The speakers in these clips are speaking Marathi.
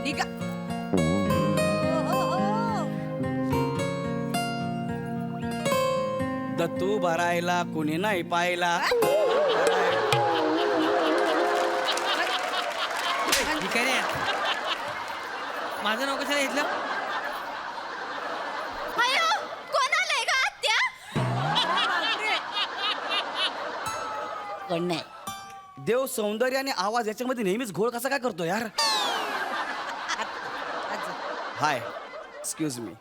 निघा. दत्तू भरायला कुणी नाही पाहिला. काय रे माझं नाव कशाला घेतलं? अयो, कोण आलंय का आत्या? कोण नाही. देव सौंदर्य आणि आवाज याच्यामध्ये नेहमीच घोळ कसा काय करतो यार. Hi, excuse me.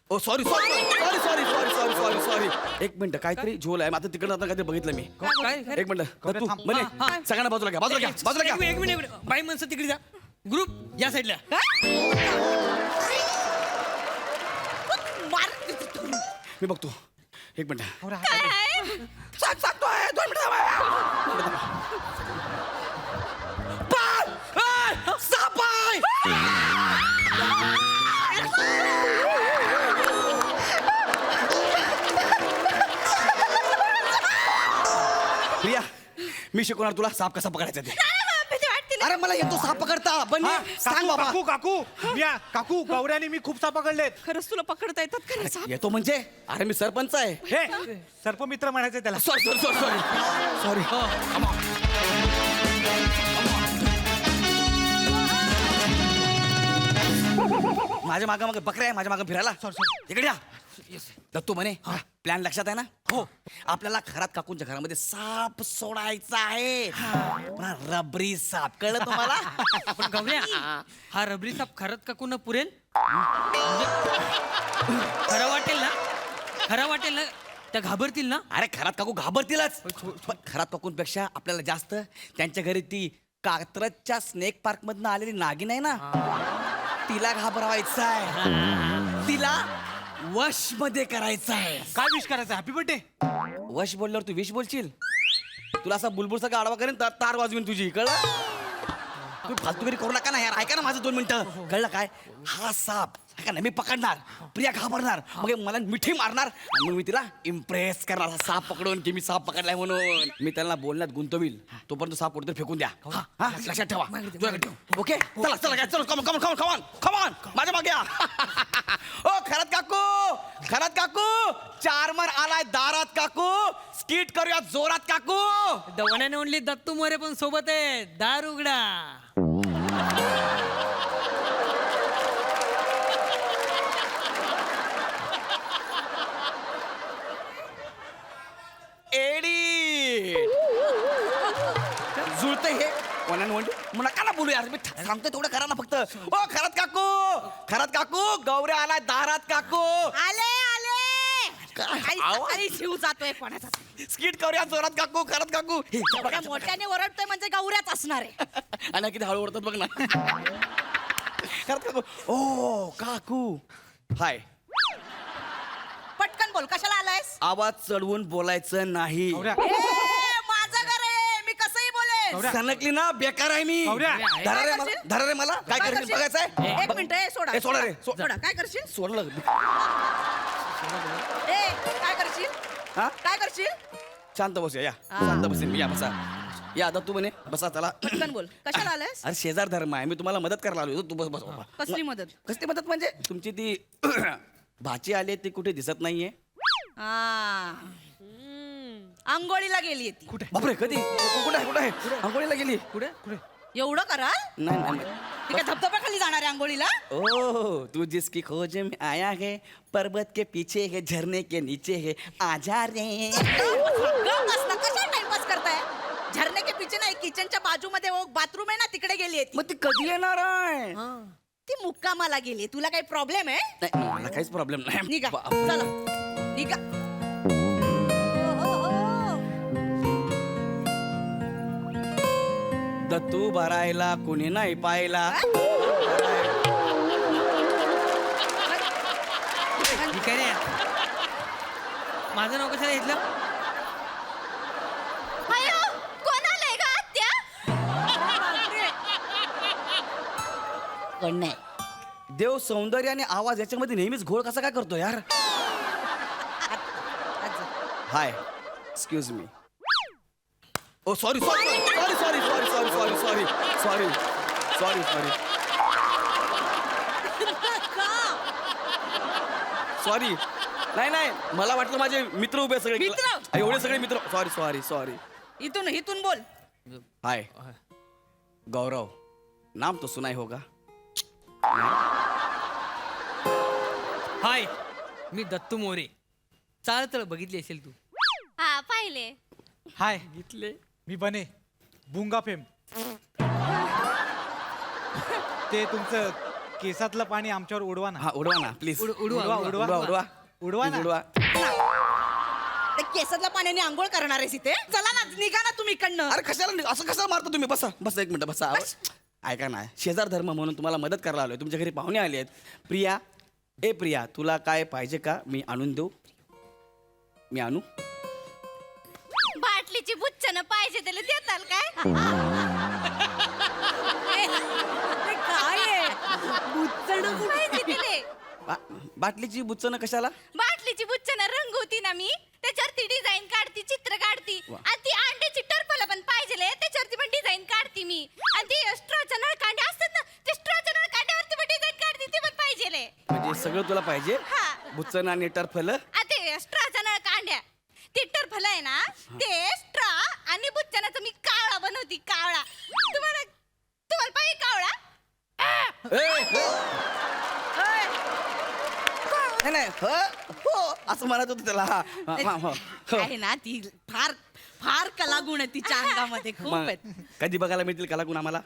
Oh sorry sorry sorry sorry sorry sorry sorry sorry. एक मिनिट, काहीतरी झोल आहे. आता तिकडे काहीतरी बघितलं मी. काय एक मिनिट दत्तू म्हणे सगळ्यांना बाजूला घ्या, बाजूला घ्या, बाजूला घ्या. एक मिनिट बाई माणसं तिकडे जा. ग्रुप या साईडला. मी बघतो. एक मिनिट. काय? सांगतोय 2 मिनिट. साप आहे. प्रिया, मी शिकवणार तुला साप कसा पकडायचा ते. भीती वाटते ना. अरे मला येतो साप पकडता. पण सांग बाबा. काकू काकू काकू गौऱ्याने मी खूप साप पकडलेत. खरंच तुला पकडता येतात का रे साप? येतो म्हणजे अरे मी सरपंच आहे. हे सर्पमित्र म्हणायचं त्याला. Sorry sorry sorry sorry sorry. माझ्या मागा मग बकऱ्या आहे, माझ्या मागे फिरायला. इकडे या. दत्तू म्हणे प्लॅन लक्षात आहे ना? हो. आपल्याला घरात काकूंच्या घरामध्ये साप सोडायचा आहे. पण रबरी साप, कळलं तुम्हाला? पण गौऱ्या हा रबरी साप खरंच का कोण पुरेल? म्हणजे खरं वाटेल ना? खरं वाटेल ना? त्या घाबरतील ना? अरे घरात काकू घाबरतीलच. पण घरात काकूंपेक्षा आपल्याला जास्त त्यांच्या घरी ती कात्रजच्या स्नेक पार्क मधनं आलेली नागिन आहे ना, तिला घाबरवायचं आहे. तिला वश मध्ये करायचं आहे. काय विश करायचं? Happy birthday. वश बोलल्यावर तू विश बोलशील? तुला असा बुलबुल सगळं आडवा करेन, तार वाजवीन तुझी. कळलं? तू फालतूगिरी करू नका ना यार. ऐका ना माझं 2 मिनिटं. कळलं काय? हा साप ऐका ना, मी पकडणार, प्रिया घाबरणार, मग मला मिठी मारणार आणि मग मी तिला इम्प्रेस करणार हा साप पकडून की मी साप पकडलाय म्हणून. मी त्यांना बोलण्यात गुंतवील. तोपर्यंत साप कुठेतरी फेकून द्या. हा, लक्षात ठेवा. ओके, चला चला काय, चला कम कम कम कम कम माझ्या मागे या. ओ खरत काकू, खरत काकू, 4 मार आलाय दारात काकू. स्किट करूया जोरात काकू. The one and only Dattu More पण सोबत आहे. दार उघडा. एडी जुळते हे वन अँड ओनली. नका ना बोलू यार, मी सांगतोय तेवढं करा ना फक्त. ओ खरत काकू, खरत काकू, गौऱ्या आलाय दारात काकू. आले आले. काय आवाज? आणि जीव जातोय कोणाचा. स्किट करूया जोरात काकू, खरत काकू. हे, एवढ्या मोठ्याने ओरडतोय म्हणजे गौऱ्याच असणार आहे. आणि किती हळू ओरडतात बघ ना. खरत काकू. ओ काकू, हाय. पटकन बोल, कशाला आलायस? आवाज चढवून बोलायचं नाही. गौऱ्या. माझं घर आहे, मी कसंही बोलेन. गौऱ्या. सनकली ना, बेकार आहे मी. गौऱ्या. धरा रे मला, धरा रे मला. काय काय करशील करशील? बघायचंय? एक मिनिट, सोडा. ए, सोडा रे, सोडा. काय करशील? सोडलं. काय करशील? हा? काय करशील? शांत बसूया या. शांत बसेन मी, या बसा. या आता तू म्हणे बसा चला. पटकन बोल, कशाला आलायस? अरे शेजार धर्म आहे, मी तुम्हाला मदत करायला आलो होतो. तू बस बस बाबा. कसली मदत? कसली मदत म्हणजे तुमची ती भाची आली ती कुठे दिसत नाहीये. आंघोळीला गेली ती. बापरे, कधी? कुठे आहे, कुठे आहे? अंघोळीला गेली. कुठे कुठे? एवढं कराल? नाही नाही, नाही. ती काय धबधब्याखाली जाणार आहे आंघोळीला? ओह, तू जिसकी खोज में आया है, पर्वत के पीछे है, झरने के नीचे है, आजा रे. कशा टाइमपास करताय? झरने के पीछे नाही, किचनच्या बाजूमध्ये बाथरूम आहे ना, तिकडे गेली ती. मग ती कधी येणार आहे? ती मुक्कामाला गेली. तुला काही प्रॉब्लेम आहे? नाही, मला काहीच प्रॉब्लेम नाही. निघा, चला निघा. दत्तू भरायला कुणी नाही पाहिला. काय रे माझं नाव कशाला घेतलं? अयो, कोण आलंय का आत्या? कोण नाही. देव सौंदर्य आणि आवाज याच्यामध्ये नेहमीच घोळ कसा काय करतो यार. Hi, excuse me. Oh sorry sorry sorry sorry sorry sorry sorry sorry sorry sorry sorry नाही नाही मला वाटलं माझे मित्र उभे सगळे मित्र? एवढे सगळे मित्र सॉरी सॉरी सॉरी इथून इथून बोल. हाय गौरव नाम तो सुना ही होगा. हाय मी दत्तू मोरे. चाळ बघितली असेल तू. हा पाहिले. हाय बघितले. मी बने बुंगा फेम. ते तुमचं केसातलं पाणी आमच्यावर उडवा ना. हा उडवा ना प्लीज उडवा, उडवा उडवा. उडवा उडवा उडवा ना. Please उडवा. ते केसातल्या पाण्याने आंघोळ करणार आहेस इथे. चला ना निघा ना तुम्ही इकडनं. अरे कशाला असं कशाला मारता तुम्ही बसा बसा एक मिनिट बसा ऐका ना शेजार धर्म म्हणून तुम्हाला मदत करायला आलोय तुमच्या घरी पाहुणे आले आहेत. प्रिया ए प्रिया तुला काय पाहिजे का मी आणून देऊ. मी आणू बाटलीची बुच्चन पाहिजे त्याला देताल काय? ते काय आहे? बुच्चणं पाहिजे तिले. बाटलीची बुच्चन कशाला. बाटलीची बुच्चन रंगवती ना मी त्याच्यावरती डिझाईन काढती चित्र काढती वा. आणि ती अंड्याची टर्फला पण पाहिजे त्याच्यावरती पण डिझाईन काढती मी आणि ती स्ट्रॉच्या नळकांडे असतात ना ते स्ट्रॉच्या नळकांड्यावरती पण डिझाईन काढती ते पण पाहिजे. म्हणजे सगळं तुला पाहिजे हा. बुच्चन आणि टरफल. ते स्ट्रॉच्या नळकांड्या ते टर्फल आहे ना ते स्ट्रॉ आणि बुच्चनाचं मी कावळा बनवती कावळा. तुम्हाला पाहिजे कावळा? नाही नाही हो असं म्हणत होतं त्याला हा, हा, हा, हो. आहे ना ती फार फार कलागुण आहे तिच्या अंगामध्ये खूप मग आहेत. कधी बघायला मिळतील कलागुण आम्हाला.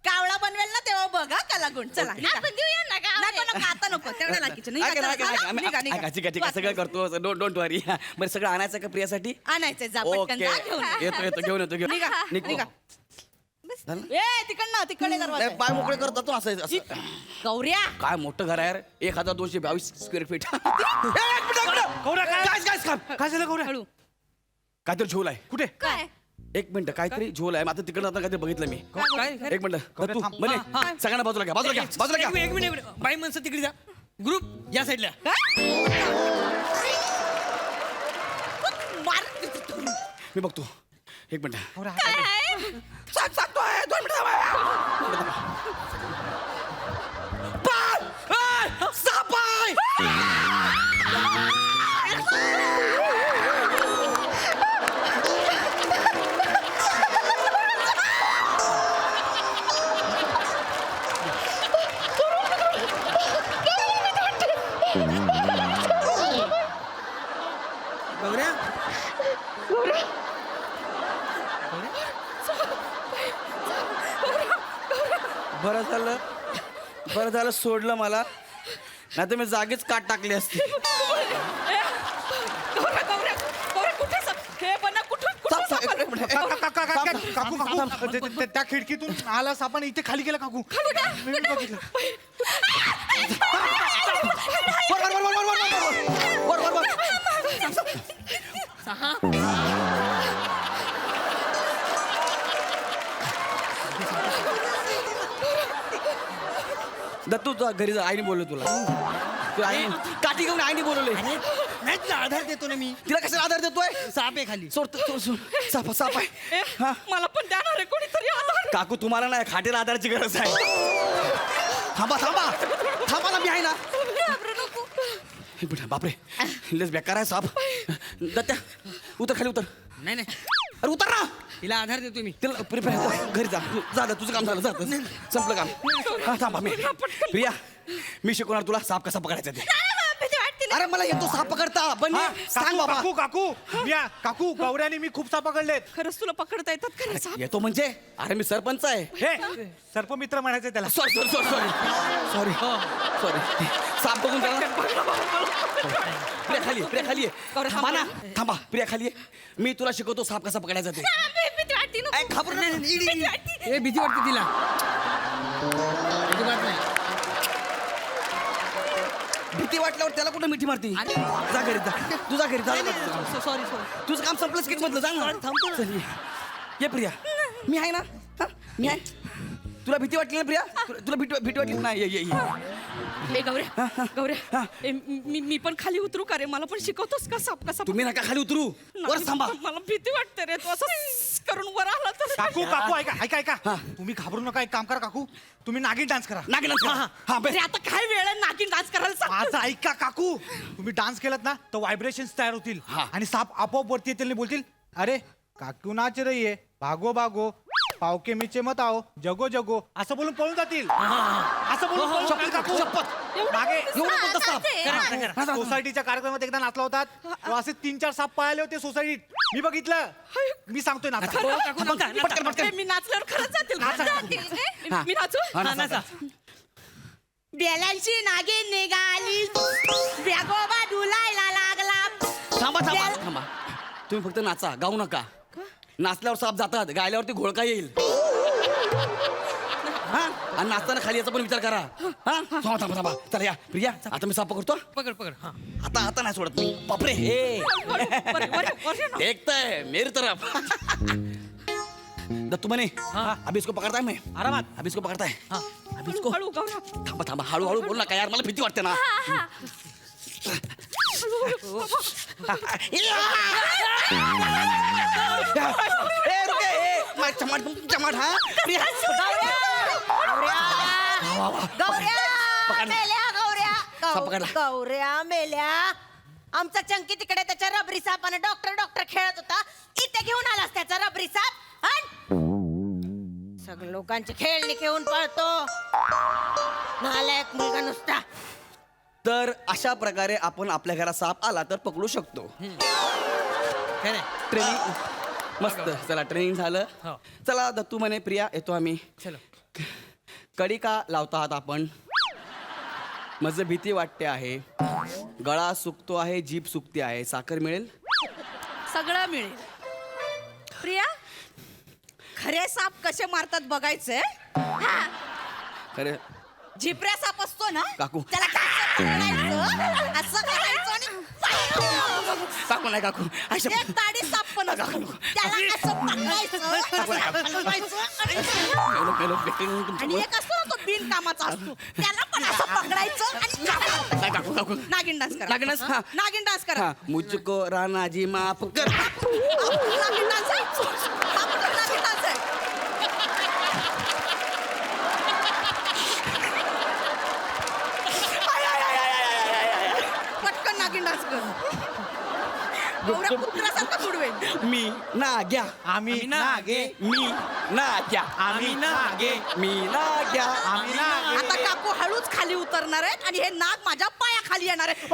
कावळा बनवेल ना तेव्हा बघा कलागुण. चला निघा. आपण देऊया ना नको कावळा. नको आता नको तेवढ्या लाकीचं निघा, ऐका ना, चला, ऐका ना, चला, आम्ही- निघा, निघा. ऐका, ठीक आहे ठीक आहे सगळं करतो डोंट वरी बरं सगळं आणायचं का प्रियासाठी. आणायचंय जा पटकन ओके जा घेऊन ये. येतो येतो घेऊन येतो घेऊन निघा निघतो. निघा. झालं? ए तिकडनं तिकडे दरवाजा नाही, आहे. पाय मोकळे करतो तो असं असं. गौऱ्या काय मोठं घर आहे यार 1222 स्क्वेअर फीट. गौऱ्या, काय? काय काय झालं गौऱ्या? हळू. काहीतरी झोल आहे कुठे? काय? एक मिनिट काहीतरी झोल आहे आता तिकडे आता काहीतरी बघितलं मी. काय एक मिनिट गौऱ्या, तू थांब. म्हणे हा, हा. सगळ्यांना बाजूला घ्या बाजूला घ्या बाजूला घ्या. एक मिनिट बाई माणसं तिकडे जा. ग्रुप या साईडला. मी बघतो एक मिनिट गौऱ्या, काय? सांगतोय 2 मिनिट साप आहे. गौऱ्या बरं झालं सोडलं मला नाही तर मी जागीच काट टाकली असती. गौऱ्या गौऱ्या गौऱ्या कुठे हे पण कुठं कुठं साप, सापडलं? एक मिनिट. काकू काकू त्या खिडकीतून आला सापान इथे खाली गेला काकू. मी बघितलं. वर. दत्तू तुझा घरी जा आईने बोललो तुला. तू आई काठी घेऊन आईने बोलवले. नाही तुला आधार देतो ना मी. तिला कशाला आधार देतोय. साप आहे खाली. सोड साप आहे. ए, हा. मला पण देणार आहे कोणीतरी आधार. काकू तुम्हाला नाही खाटेला आधाराची गरज आहे. थांबा ना मी आहे ना. एक मिनिट, बापरे लस बेकार आहे साप. दत्त्या उतर खाली उतर. नाही नाही अरे उतर ना. तिला आधार देतो मी. तिला घरी जा जा तुझं काम झालं जा संपलं काम. हा थांबा मी प्रिया मी शिकवणार तुला साप कसा पकडायचा ते. भीती वाटते ना. अरे मला येतो साप पकडता पण हा, सांग बाबा. काकू काकू मिया काकू गौऱ्याने मी खूप साप पकडलेत. खरंच तुला पकडता येतात खरं साप? येतो म्हणजे अरे मी सरपंच आहे. हे सर्पमित्र म्हणायचं त्याला. सॉरी साप बघून त्याला प्रिया खाली आहे. थांबा ना थांबा प्रिया खाली आहे. मी तुला शिकवतो साप कसा पकडायचा ते. भीती वाटते ना. ऐ, घाबरू नये. भीती वाटते. ए भीती वाटते तिला. अजिबात नाही. भीती वाटल्यावर त्याला कुठं मिठी मारती. जा घरी जा तुझा घरी जा. सॉरी तुझं काम संपलं स्किट मधलं जा ना. थांबतो ना. चल, ये प्रिया मी आहे ना. हा, मी आहे तुला भीती वाटली ना प्रिया तुला भीती वाटली नाही ये ये ए गौऱ्या गौऱ्या ए, मी पण खाली उतरू का रे मला पण शिकवतोस का साप कसा तुम्ही नका खाली उतरू वर थांबा मला भीती वाटते रे तू असं करून वर आला तर काकू काकू ऐका तुम्ही घाबरू नका एक काम करा काकू तुम्ही नागिन डान्स करा नागिन हा अरे आता काय वेळ आहे नागिन डान्स करायला सांग. माझं ऐका काकू तुम्ही डान्स केलात ना तर व्हायब्रेशन्स तयार होतील हा. आणि साप आपोआप वरती येतील आणि बोलतील अरे काकू नाच रही है भागो भागो पावके मीचे मत आओ जगो जगो असं बोलून पळून जातील असं बोलून पळून जातील काकू मागे एवढं कोणतं साप करा. सोसायटीच्या कार्यक्रमात एकदा नाचला होता तो असे 3-4 साप पळाले होते सोसायटीत मी बघितलं मी सांगतोय नाचा हो, काकू, नाचा, नाचा. पटकन पटकन ए, मी नाचल्यावर खरंच जातील का? नाचा. जातील काय? मी नाचू हा, हा, नाचा. नाचा. बेलांची नागिन निघाली व्यागोबा डुलायला लागला थांबा तुम्ही फक्त नाचा गाऊ नका नाचल्यावर साप जातात गायल्यावरती घोळका येईल हा आणि नाचताना खाली याचा पण विचार करा हा थांबा चला या प्रिया आता मी साप पकडतो पकड हा आता नाही सोडत मी बापरे हे देखताय मेरी तरफ दत्तू म्हणे अभी इसको पकडताय मैं आरामात अभी इसको पकडताय अभी इसको हळू गौऱ्या थांबा हळूहळू बोल नका यार मला भीती वाटते ना ए, रुके, ए, मा- चमाट हा प्रिया. पकड. साप पकडला. गौऱ्या मेल्या आमचा चंकी तिकडे त्याच्या रबरी सापाने डॉक्टर खेळत होता इथे घेऊन आलास त्याचा रबरी साप सगळे लोकांची खेळणी घेऊन पळतो नालायक मुलगा नुसता तर अशा प्रकारे आपण आपल्या घरात साप आला तर पकडू शकतो काय नाही ट्रेनिंग मस्त चला ट्रेनिंग झालं हो. चला दत्तू म्हणे प्रिया येतो आम्ही चलो कडी का लावता आहात आपण माझं भीती वाटते आहे गळा सुकतो आहे जीभ सुकते आहे साखर मिळेल सगळं मिळेल प्रिया खरे साप कसे मारतात बघायचंय खरे झिपऱ्या साप असतो ना काकू. त्याला असं पकडायचं, असं करायचं आणि पाय- काकू नाही काकू अशा एक ताडी साप पण असतो त्याला असं पकडायचं, हलवायचं आणि एक असतो ना तो बिनकामाचा असतो त्याला पण असं पकडायचं आणि नाही काकू नागिन डान्स करा नागिन dance? हा. नागिन डान्स करा हा मुझको रानाजी माफ कर नागिन डान्स आहे हा पण नागिन डान्स आहे पटकन नागिन डान्स कर गौऱ्या कुत्र्यासारखं तुडवेल मी नाग्या आम्ही नागे मी नाग्या आम्ही नागे मी नाग्या आम्ही नागे आता काकू हळूच खाली उतरणार आहेत आणि हे नाग माझ्या पायाखाली येणार आहे